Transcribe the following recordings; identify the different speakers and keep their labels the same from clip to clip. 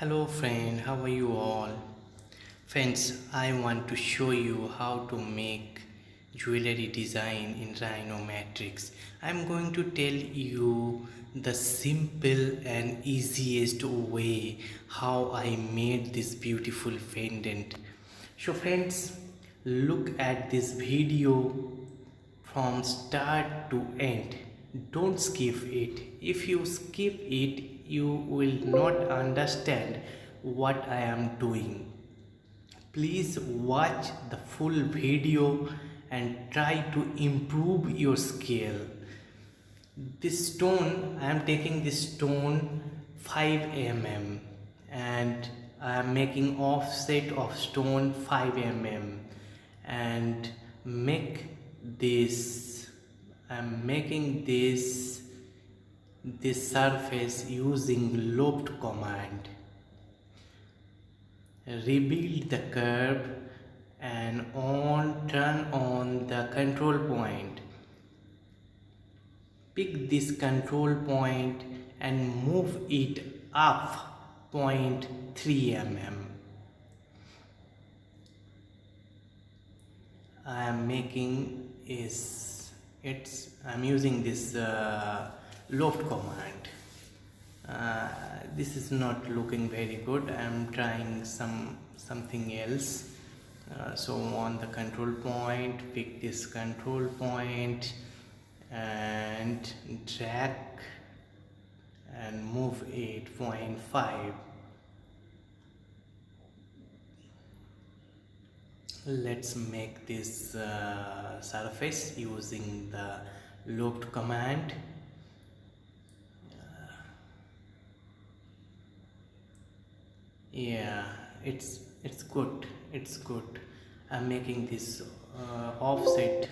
Speaker 1: Hello friend, how are you all? Friends, I want to show you how to make jewelry design in Rhino Matrix. I'm going to tell you the simple and easiest way how I made this beautiful pendant. So friends, look at this video from start to end. Don't skip it. If you skip it, you will not understand what I am doing. Please watch the full video and try to improve your skill. This stone, I am taking this stone 5 mm and I am making offset of stone 5 mm and make this. I am making this surface using loft command. Rebuild the curve and turn on the control point. Pick this control point and move it up 0.3 mm. I am making I'm using this loft command. This is not looking very good. I am trying something else. So on the control point, pick this control point and drag and move 8.5. Let's make this surface using the loft command. Yeah, it's good. I'm making this offset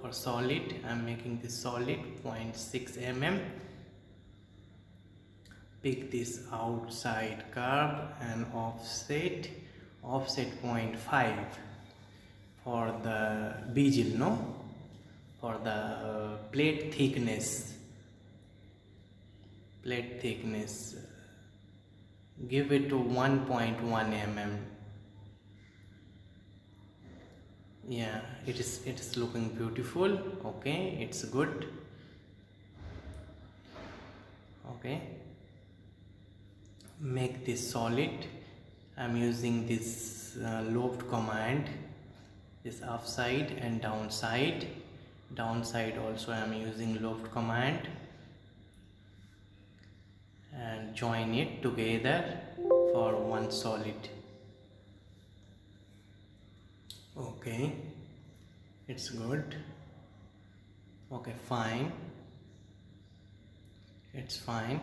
Speaker 1: for solid. I'm making this solid 0.6 mm. Pick this outside curve and offset 0.5 for the bezel, no, for the plate thickness. Give it to 1.1 mm. Yeah, it's looking beautiful. Okay, it's good. Okay, make this solid. I'm using this loft command, this upside and downside also I'm using loft command, and join it together for one solid. Okay, it's good. Okay, fine, it's fine.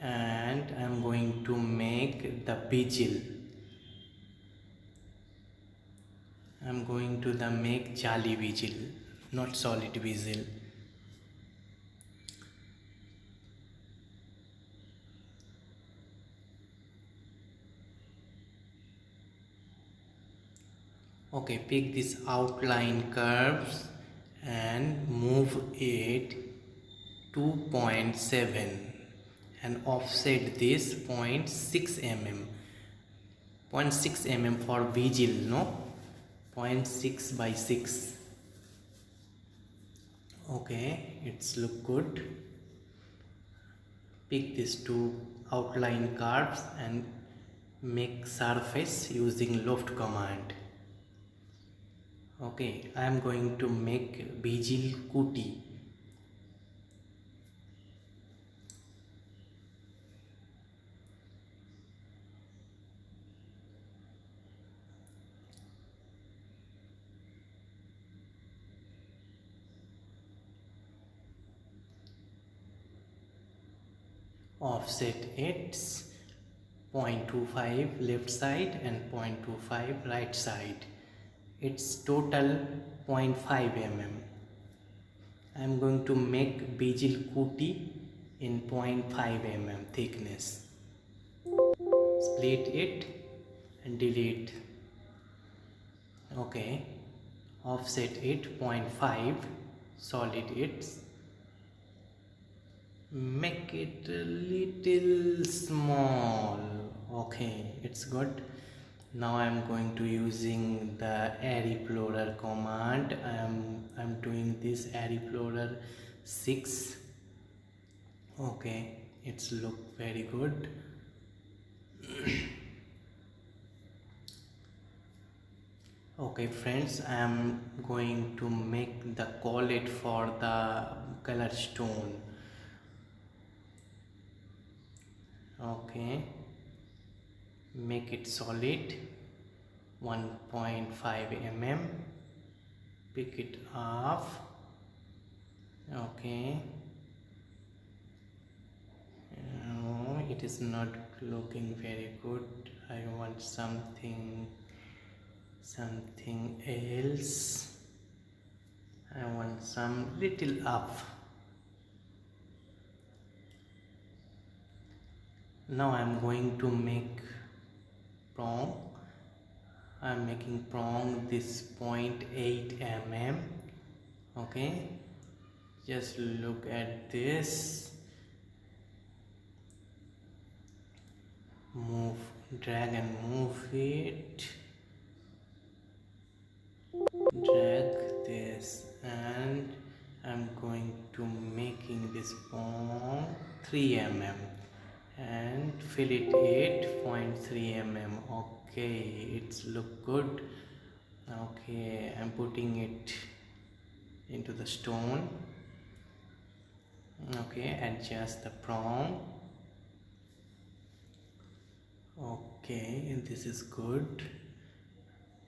Speaker 1: And I'm going to make the bezel. I'm going to make jali bezel, not solid bezel. Okay, pick this outline curves and move it 2.7 and offset this 0.6 mm. 0.6 mm for bezel, no? 0.6 by 6. Okay, it's look good. Pick these two outline curves and make surface using loft command. Okay, I am going to make bezel kuti. Offset its 0.25 left side and 0.25 right side. It's total 0.5 mm. I am going to make bezel kuti in 0.5 mm thickness. Split it and delete. Okay, offset it 0.5, solid it. make it a little small. Okay, it's good. Now I'm going to using the Ariplorer command. I'm doing this Ariplorer 6. Okay, it's look very good. Okay friends, I am going to make the collet for the color stone. Okay, make it solid 1.5 mm, pick it up. Okay, it is not looking very good. I want something else. I want some little up. Now I'm going to make prong. I'm making prong this 0.8 mm. Okay, just look at this. Move, drag and move it. Drag this, and I'm going to making this prong 3 mm and fill it 8.3 mm. Okay, it's look good. Okay, I'm putting it into the stone. Okay, adjust the prong. Okay, this is good.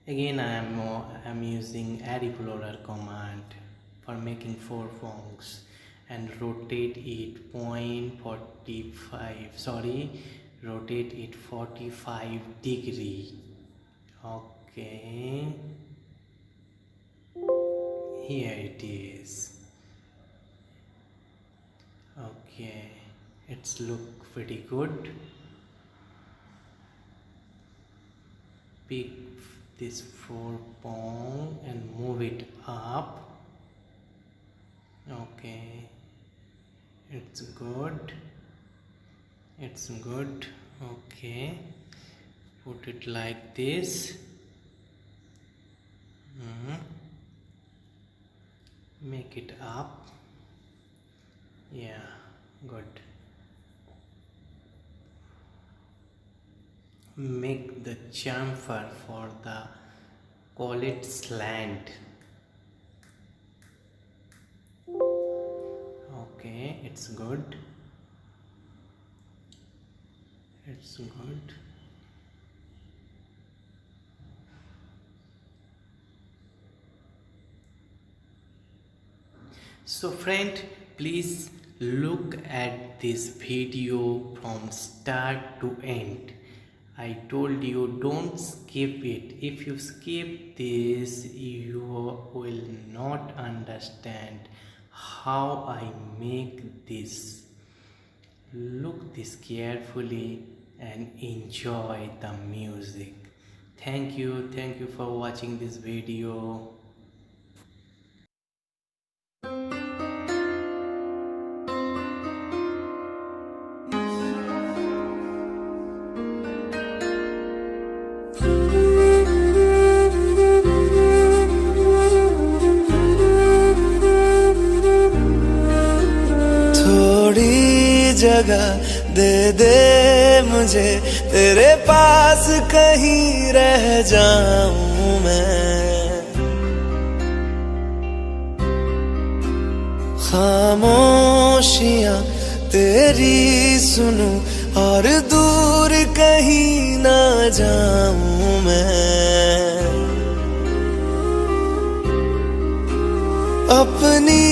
Speaker 1: Again, I'm using Ariplorer command for making 4 prongs and rotate it 0.45. Sorry, rotate it 45 degree. Okay, here it is. Okay, it's look pretty good. Pick this 4 prong and move it up. Okay, it's good. It's good. Okay, put it like this. Make it up. Yeah, good. Make the chamfer for the collet slant. Okay, it's good. It's good. So friend, please look at this video from start to end. I told you don't skip it. If you skip this, you will not understand how I make this. Look this carefully and enjoy the music. Thank you for watching this video.
Speaker 2: जगह दे दे मुझे, तेरे पास कहीं रह जाऊं मैं। खामोशियां तेरी सुनूं और दूर कहीं ना जाऊं मैं। अपनी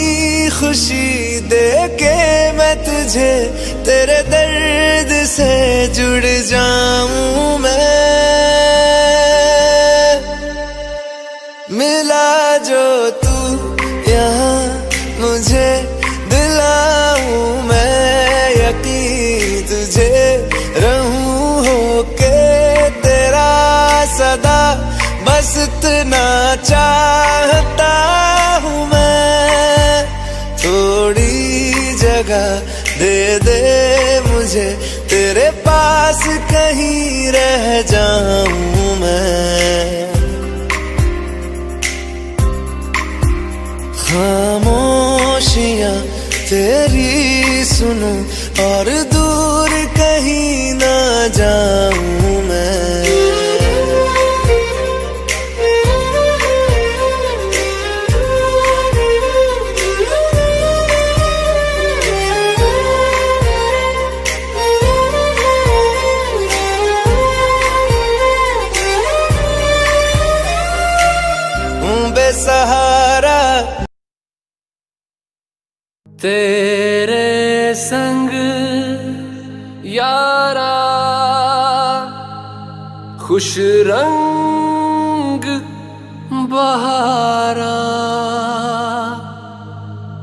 Speaker 2: खुशी दे के मैं तुझे, तेरे दर्द से जुड़ जाऊं मैं। मिला जो तू यहाँ मुझे, दिलाऊं मैं यकीन तुझे, रहूं होके तेरा सदा, बस इतना चाहता हूँ मैं। थोड़ी जगह दे दे मुझे, तेरे पास कहीं रह जाऊं मैं। खामोशियां तेरी सुनूं और दूर कहीं ना जाऊं मैं। बेसहारा
Speaker 3: तेरे संग यारा, खुश रंग बहारा,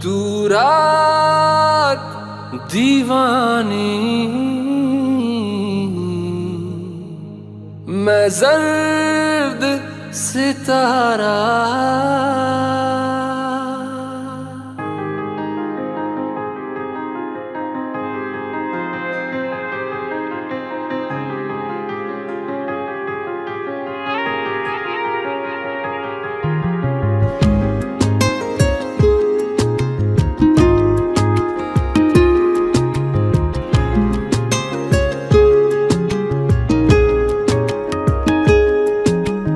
Speaker 3: तू रात दीवानी, मैं जर्द सितारा।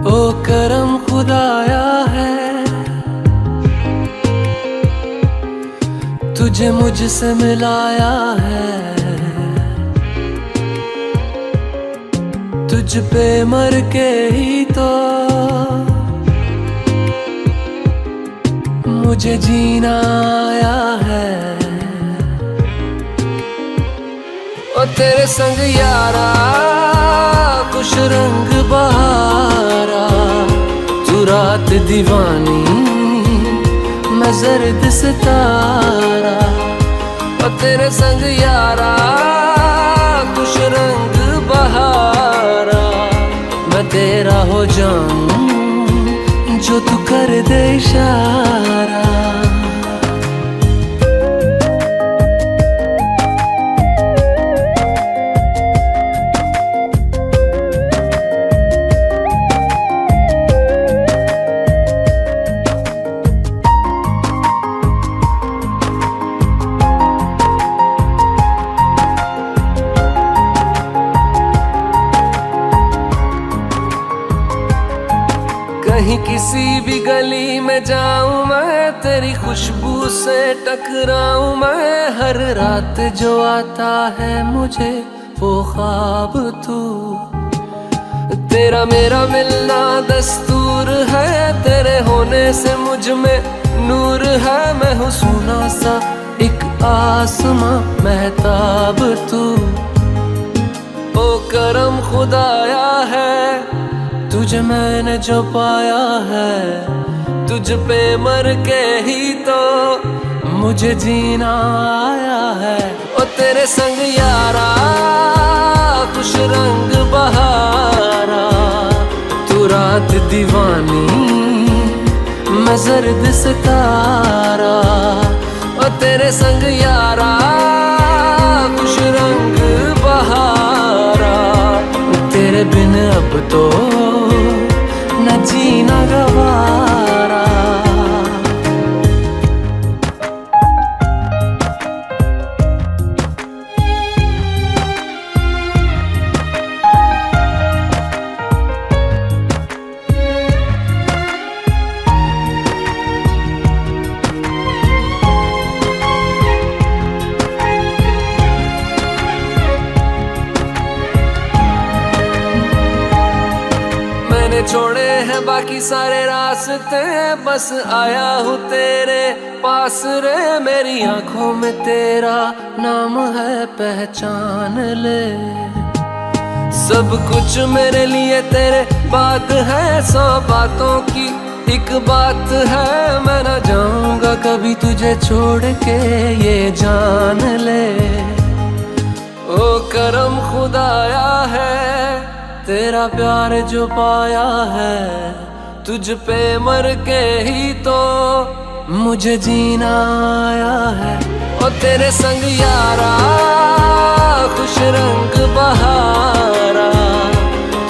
Speaker 3: ओ करम खुदाया है, तुझे मुझसे मिलाया है। तुझ पे मर के ही तो मुझे जीना आया है। ओ तेरे संग यारा, खुश रंग बहारा, तू रात दीवानी, मैं जर्द सितारा। ओ तेरे संग यारा, खुश रंग बहारा, मैं तेरा हो जाऊं जो तू कर दे इशारा। कहीं किसी भी गली में जाऊं मैं, तेरी खुशबू से टकराऊं मैं। हर रात जो आता है मुझे वो ख्वाब तू, तेरा मेरा मिलना दस्तूर है। तेरे होने से मुझ में नूर है, मैं हूँ सोना सा एक आसमां महताब तू। ओ करम खुदाया है, तुझे मैंने जो पाया है। तुझ पे मर के ही तो मुझे जीना आया है। ओ तेरे संग यारा, खुश रंग बहारा, तू रात दीवानी, मैं जर्द सितारा। ओ तेरे संग यारा, खुश रंग बहारा, तेरे बिन अब तो न जीना गवारा। छोड़े हैं बाकी सारे रास्ते, बस आया हूँ तेरे पास रे। मेरी आंखों में तेरा नाम है, पहचान ले। सब कुछ मेरे लिए तेरे बात है, 100 बातों की एक बात है। मैं ना जाऊंगा कभी तुझे छोड़ के, ये जान ले। ओ करम खुदाया है, तेरा प्यार जो पाया है। तुझ पे मर के ही तो मुझे जीना आया है। ओ तेरे संग यारा खुश रंग बहारा,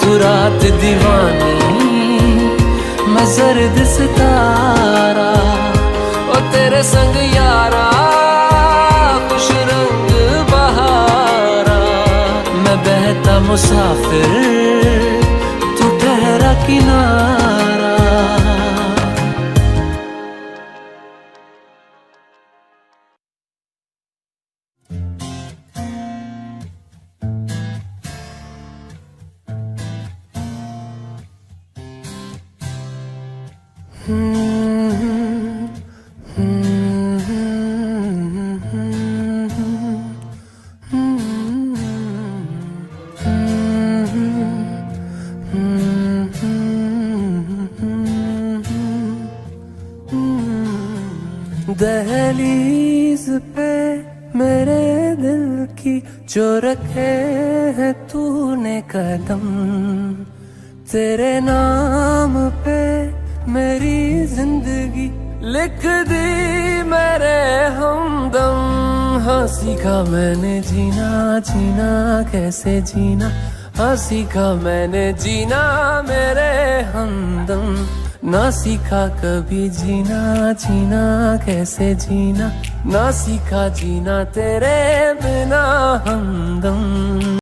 Speaker 3: तू रात दीवानी मैं जर्द सितारा। ओ तेरे संग यारा खुश रंग बहारा, मैं बहता मुसाफिर तू ठहरा किनारा। दहलीज पे मेरे दिल की जो रखे है तूने कदम, तेरे नाम पे मेरी जिंदगी लिख दी मेरे हमदम। हाँ सीखा मैंने जीना, जीना कैसे जीना, हाँ सीखा मैंने जीना मेरे हमदम। ना सीखा कभी जीना, जीना कैसे जीना, ना सीखा जीना तेरे बिना हमदम।